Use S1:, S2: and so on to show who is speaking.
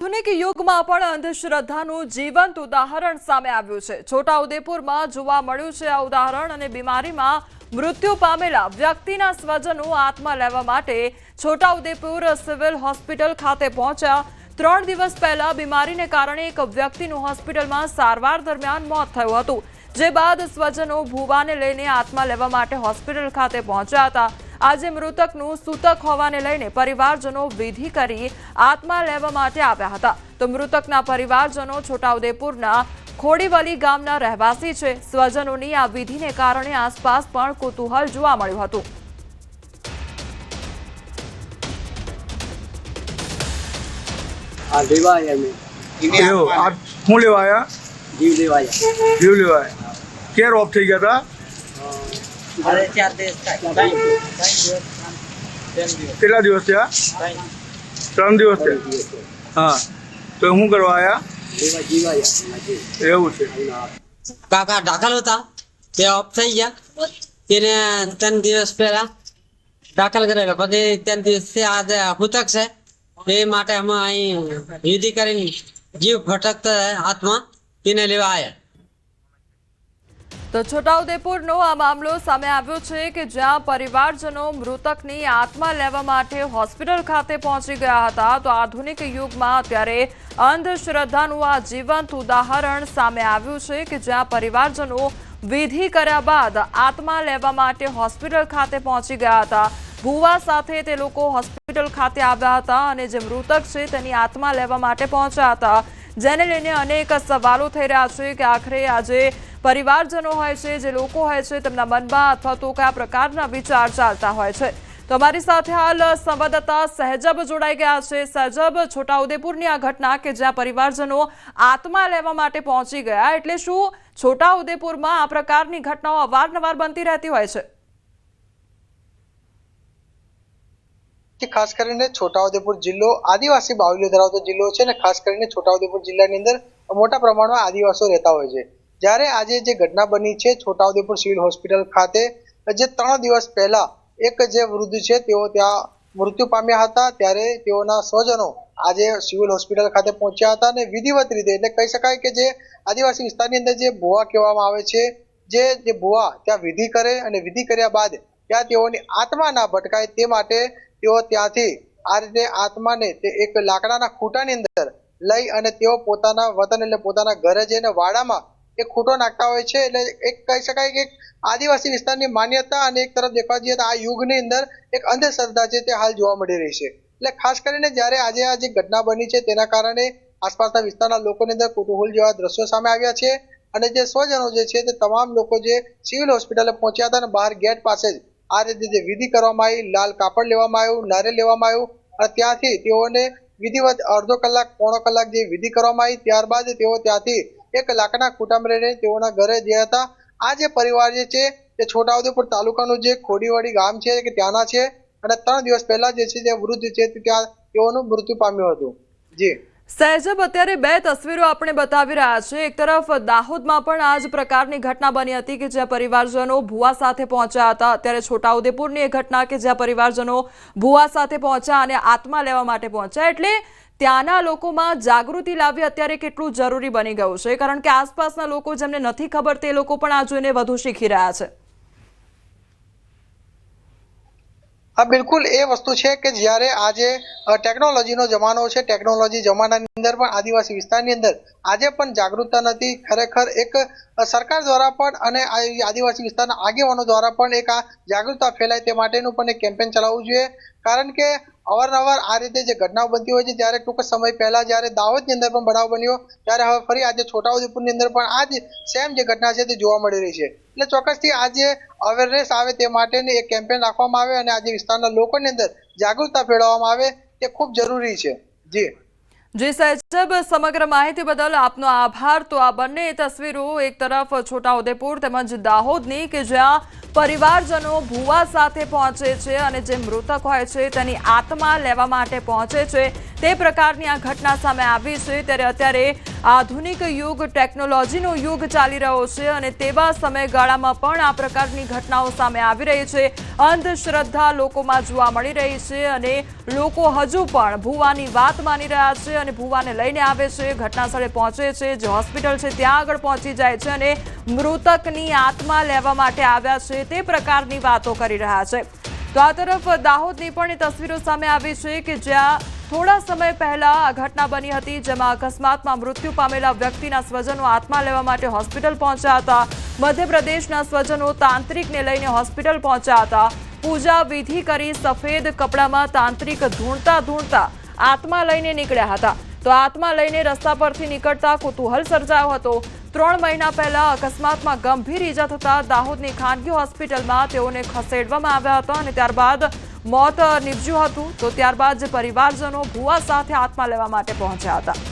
S1: આધુનિક યુગમાં પણ અંધશ્રદ્ધાનું જીવંત ઉદાહરણ સામે આવ્યું છે। છોટાઉદેપુરમાં જોવા મળ્યું છે આ ઉદાહરણ અને બીમારીમાં મૃત્યુ પામેલા વ્યક્તિના સ્વજનો આત્મા લેવા માટે છોટાઉદેપુર સિવિલ હોસ્પિટલ ખાતે પહોંચ્યા। 3 દિવસ પહેલા બીમારીને કારણે એક વ્યક્તિનું હોસ્પિટલમાં સારવાર દરમિયાન મોત થયું હતું, જે બાદ સ્વજનો ભુવાને લઈને આત્મા લેવા માટે હોસ્પિટલ ખાતે પહોંચ્યા હતા। આજે મૃતકનું સૂતક હોવાને લઈને પરિવારજનો વિધિ કરી આત્મા લેવા માટે આવ્યા હતા। તો મૃતકના પરિવારજનો છોટાઉદેપુરના ખોડીવલી ગામના રહેવાસી છે। સ્વજનોની આ વિધિને કારણે આસપાસ પણ કુતૂહલ જોવા મળ્યું હતું।
S2: जीव लेवाया क्या रोप थी गया था કેટલા દિવસ થયા 3 દિવસ થયા હા તો હું કરવા આયા એવું છે
S3: કાકા દાખલ હતા તે ઓફ થઈ ગયા તેને 3 દિવસ પહેલા દાખલ કરેલો પછી 3 દિવસથી આજે હુતક છે એ માટે અમે અહીં વિધિ કરીને જીવ ભટકતા આત્મા તેને લેવા આવ્યા।
S1: તો છોટાઉદેપુરનો આ મામલો સામે આવ્યો છે કે જ્યાં પરિવારજનો મૃતકની આત્મા લેવા માટે હોસ્પિટલ ખાતે પહોંચી ગયા હતા। તો આધુનિક યુગમાં અત્યારે અંધશ્રદ્ધાનું આ જીવંત ઉદાહરણ સામે આવ્યું છે કે જ્યાં પરિવારજનો વિધિ કર્યા બાદ આત્મા લેવા માટે હોસ્પિટલ ખાતે પહોંચી ગયા હતા। ભુવા સાથે તે લોકો હોસ્પિટલ ખાતે આવ્યા હતા અને જે મૃતક છે તેની આત્મા લેવા માટે પહોંચ્યા હતા, જેને લઈને અનેક સવાલો થઈ રહ્યા છે કે આખરે આજે પરિવારજનો હોય છે, જે લોકો હોય છે, તેમના મનમાં અથવા તો કયા પ્રકારના વિચાર ચાલતા હોય છે। તો અમારી સાથે હાલ સંવાદદાતા સહેજબ જોડાઈ ગયા છે। સહેજબ, છોટાઉદેપુરની આ ઘટના કે જ્યાં પરિવારજનો આત્મા લેવા માટે પહોંચી ગયા, એટલે શું છોટાઉદેપુરમાં આ પ્રકારની ઘટનાઓ અવારનવાર બનતી રહેતી હોય છે?
S4: ખાસ કરીને છોટાઉદેપુર જિલ્લો આદિવાસી બાहुल्य ધરાવતો જિલ્લો છે અને ખાસ કરીને છોટાઉદેપુર જિલ્લાની અંદર મોટા પ્રમાણમાં આદિવાસીઓ રહેતા હોય છે। જ્યારે આજે જે ઘટના બની છે છોટાઉદેપુર સિવિલ હોસ્પિટલ ખાતે, જે 3 દિવસ પહેલા એક જે વૃદ્ધ છે તેઓ ત્યાં મૃત્યુ પામ્યા હતા, ત્યારે તેઓના સ્વજનો આજે સિવિલ હોસ્પિટલ ખાતે પહોંચ્યા હતા અને વિધિવત રીતે, એટલે કહી શકાય કે જે આદિવાસી વિસ્તારની અંદર જે ભુવા કહેવામાં આવે છે, જે ભુવા ત્યાં વિધિ કરે અને વિધિ કર્યા બાદ ત્યાં તેઓની આત્મા ના ભટકાય તે માટે તેઓ ત્યાંથી આ રીતે આત્માને તે એક લાકડાના ખૂંટાની અંદર લઈ અને તેઓ પોતાના વતન એટલે પોતાના ઘરે જઈને વાડામાં એક ખૂંટો નાખતા હોય છે। એટલે એક કહી શકાય કે આદિવાસી વિસ્તારની માન્યતા અને એક તરફ દેખવા જઈએ તો આ યુગની અંદર એક અંધશ્રદ્ધા છે તે હાલ જોવા મળી રહી છે। એટલે ખાસ કરીને જ્યારે આજે આ જે ઘટના બની છે તેના કારણે આસપાસના વિસ્તારના લોકોની અંદર કુતૂહલ જેવા દ્રશ્યો સામે આવ્યા છે અને જે સ્વજનો જે છે તે તમામ લોકો જે સિવિલ હોસ્પિટલે પહોંચ્યા હતા અને બહાર ગેટ પાસે જ આ રીતે જે વિધિ કરવામાં આવી, લાલ કાપડ લેવામાં આવ્યું, નારિયેળ લેવામાં આવ્યું અને ત્યાંથી તેઓને વિધિવત અડધો કલાક પોણો કલાક જે વિધિ કરવામાં આવી, ત્યારબાદ તેઓ ત્યાંથી એક લાકડાના ખૂંટામાં રહીને તેઓના ઘરે ગયા હતા। આ જે પરિવાર જે છે તે છોટાઉદેપુર તાલુકાનું જે ખોડીવલી ગામ છે કે ત્યાંના છે અને 3 દિવસ પહેલા જે છે તે વૃદ્ધ છે ત્યાં તેઓનું મૃત્યુ પામ્યું હતું। જી
S1: સહેજબ, અત્યારે 2 તસવીરો આપણે બતાવી રહ્યા છે। એક તરફ દાહોદમાં પણ આ જ પ્રકારની ઘટના બની હતી કે જ્યાં પરિવારજનો ભુવા સાથે પહોંચ્યા હતા। અત્યારે છોટાઉદેપુરની એક ઘટના કે જ્યાં પરિવારજનો ભુવા સાથે પહોંચ્યા અને આત્મા લેવા માટે પહોંચ્યા, એટલે ત્યાંના લોકોમાં જાગૃતિ લાવવી અત્યારે કેટલું જરૂરી બની ગયું છે, કારણ કે આસપાસના લોકો જેમને નથી ખબર તે લોકો પણ આ જોઈને વધુ શીખી રહ્યા છે।
S4: હા, બિલકુલ એ વસ્તુ છે કે જ્યારે આજે ટેકનોલોજીનો જમાનો છે, ટેકનોલોજી જમાનાની અંદર પણ આદિવાસી વિસ્તારની અંદર આજે પણ જાગૃતતા નથી। ખરેખર એક સરકાર દ્વારા પણ અને આદિવાસી વિસ્તારના આગેવાનો દ્વારા પણ એક આ જાગૃતતા ફેલાય તે માટેનું પણ એક કેમ્પેન ચલાવવું જોઈએ, કારણ કે અવારનવાર આ રીતે જે ઘટનાઓ બનતી હોય છે, ત્યારે ટૂંક સમય પહેલા જ્યારે દાહોદની અંદર પણ બનાવ બન્યો, ત્યારે હવે ફરી આજે છોટાઉદેપુરની અંદર પણ આ જ સેમ જે ઘટના છે તે જોવા મળી રહી છે। એટલે ચોક્કસથી આજે અવેરનેસ આવે તે માટેની એક કેમ્પેન રાખવામાં આવે અને આજે વિસ્તારના લોકોની અંદર જાગૃતતા ફેલાવવામાં આવે તે ખૂબ જરૂરી છે। જી
S1: જી સહેજ જબ સમગ્ર માહિતી બદલ આપનો આભાર। તો આ બંને તસવીરો એક તરફ છોટાઉદેપુર તેમજ દાહોદની કે જ્યાં પરિવારજનો ભુવા સાથે પહોંચે છે અને જે મૃતક હોય છે તેની આત્મા લેવા માટે પહોંચે છે તે પ્રકારની આ ઘટના સામે આવી છે। ત્યારે અત્યારે આધુનિક યુગ ટેકનોલોજીનો યુગ ચાલી રહ્યો છે અને તેવા સમયગાળામાં પણ આ પ્રકારની ઘટનાઓ સામે આવી રહી છે। અંધશ્રદ્ધા લોકોમાં જોવા મળી રહી છે અને લોકો હજુ પણ ભુવાની વાત માની રહ્યા છે અને ભુવાને લઈને આવે છે, ઘટના સ્થળે પહોંચે છે, જે હોસ્પિટલ છે ત્યાં આગળ પહોંચી જાય છે અને મૃતકની આત્મા લેવા માટે આવ્યા છે તે પ્રકારની વાતો કરી રહ્યા છે। તો આ તરફ દાહોદની પણ એ તસવીરો સામે આવી છે કે જ્યાં થોડા સમય પહેલા આ ઘટના બની હતી, જેમાં અકસ્માતમાં મૃત્યુ પામેલા વ્યક્તિના સ્વજનો આત્મા લેવા માટે હોસ્પિટલ પહોંચ્યા હતા। મધ્યપ્રદેશના સ્વજનો તાંત્રિકને લઈને હોસ્પિટલ પહોંચ્યા હતા। પૂજા વિધિ કરી સફેદ કપડામાં તાંત્રિક ધૂણતા આત્મા લઈને નીકળ્યા હતા। તો આત્મા લઈને રસ્તા પરથી નીકળતા કુતૂહલ સર્જાયો હતો। 3 મહિના પહેલા અકસ્માતમાં ગંભીર ઈજા થતા દાહોદની ખાનગી હોસ્પિટલમાં તેઓને ખસેડવામાં આવ્યા હતા અને ત્યારબાદ મોત નીપજ્યું હતું। તો ત્યારબાદ જે પરિવારજનો ભુવા સાથે આત્મા લેવા માટે પહોંચ્યા હતા।